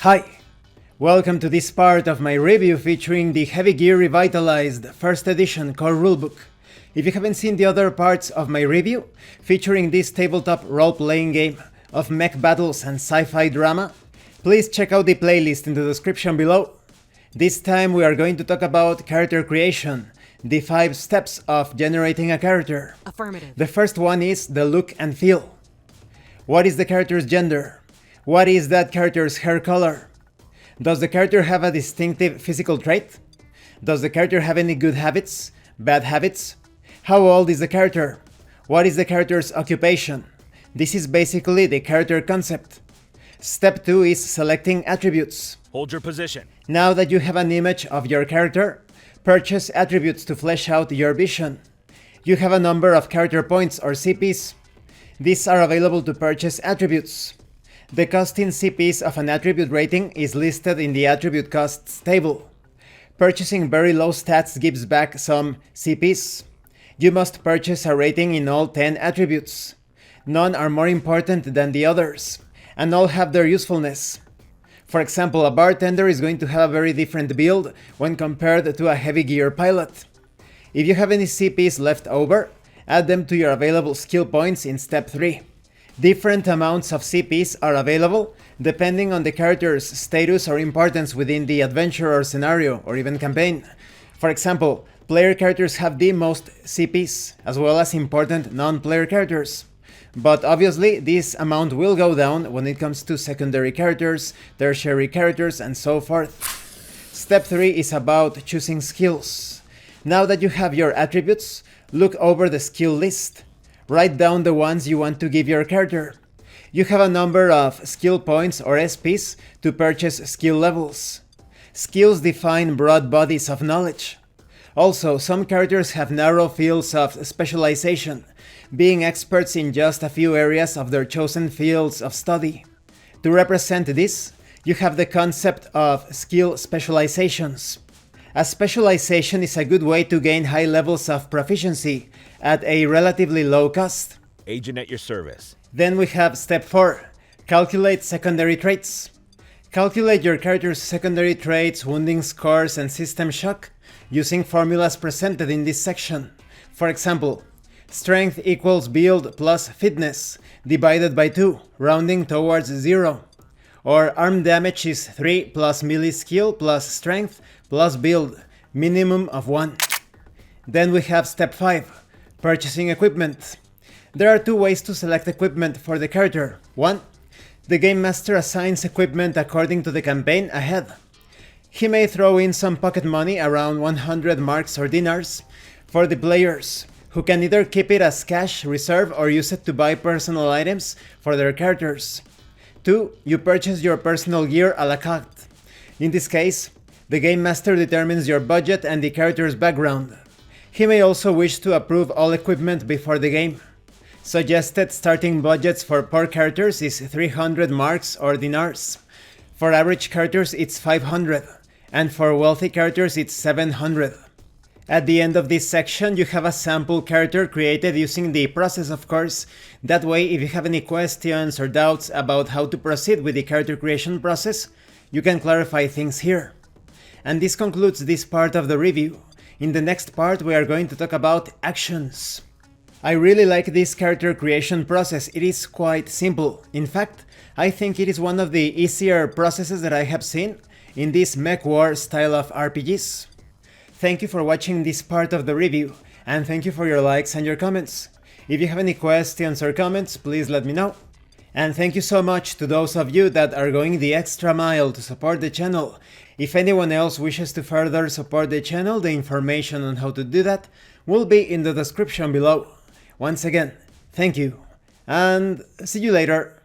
Hi! Welcome to this part of my review featuring the Heavy Gear Revitalized first edition core rulebook. If you haven't seen the other parts of my review, featuring this tabletop role-playing game of mech battles and sci-fi drama, please check out the playlist in the description below. This time we are going to talk about character creation, the 5 steps of generating a character. Affirmative. The first one is the look and feel. What is the character's gender? What is that character's hair color? Does the character have a distinctive physical trait? Does the character have any good habits, bad habits? How old is the character? What is the character's occupation? This is basically the character concept. Step 2 is selecting attributes. Hold your position. Now that you have an image of your character, purchase attributes to flesh out your vision. You have a number of character points or CPs. These are available to purchase attributes. The cost in CPs of an attribute rating is listed in the attribute costs table. Purchasing very low stats gives back some CPs. You must purchase a rating in all 10 attributes. None are more important than the others, and all have their usefulness. For example, a bartender is going to have a very different build when compared to a heavy gear pilot. If you have any CPs left over, add them to your available skill points in step 3. Different amounts of CPs are available depending on the character's status or importance within the adventure or scenario or even campaign. For example, player characters have the most CPs, as well as important non-player characters. But obviously, this amount will go down when it comes to secondary characters, tertiary characters, and so forth. Step 3 is about choosing skills. Now that you have your attributes, look over the skill list. Write down the ones you want to give your character. You have a number of skill points or SPs to purchase skill levels. Skills define broad bodies of knowledge. Also, some characters have narrow fields of specialization, being experts in just a few areas of their chosen fields of study. To represent this, you have the concept of skill specializations. A specialization is a good way to gain high levels of proficiency at a relatively low cost. Agent at your service. Then we have step 4, calculate secondary traits. Calculate your character's secondary traits, wounding scores, and system shock using formulas presented in this section. For example, strength equals build plus fitness divided by 2, rounding towards 0. Or arm damage is 3 plus melee skill plus strength plus build, minimum of 1. Then we have step 5, purchasing equipment. There are 2 ways to select equipment for the character. 1. The Game Master assigns equipment according to the campaign ahead. He may throw in some pocket money, around 100 marks or dinars, for the players, who can either keep it as cash reserve or use it to buy personal items for their characters. 2. You purchase your personal gear a la carte. In this case, the Game Master determines your budget and the character's background. He may also wish to approve all equipment before the game. Suggested starting budgets for poor characters is 300 marks or dinars. For average characters it's 500, and for wealthy characters it's 700. At the end of this section you have a sample character created using the process, of course. That way, if you have any questions or doubts about how to proceed with the character creation process, you can clarify things here. And this concludes this part of the review. In the next part we are going to talk about actions. I really like this character creation process. It is quite simple. In fact, I think it is one of the easier processes that I have seen in this mech war style of RPGs. Thank you for watching this part of the review, and thank you for your likes and your comments. If you have any questions or comments, please let me know. And thank you so much to those of you that are going the extra mile to support the channel. If anyone else wishes to further support the channel, the information on how to do that will be in the description below. Once again, thank you, and see you later.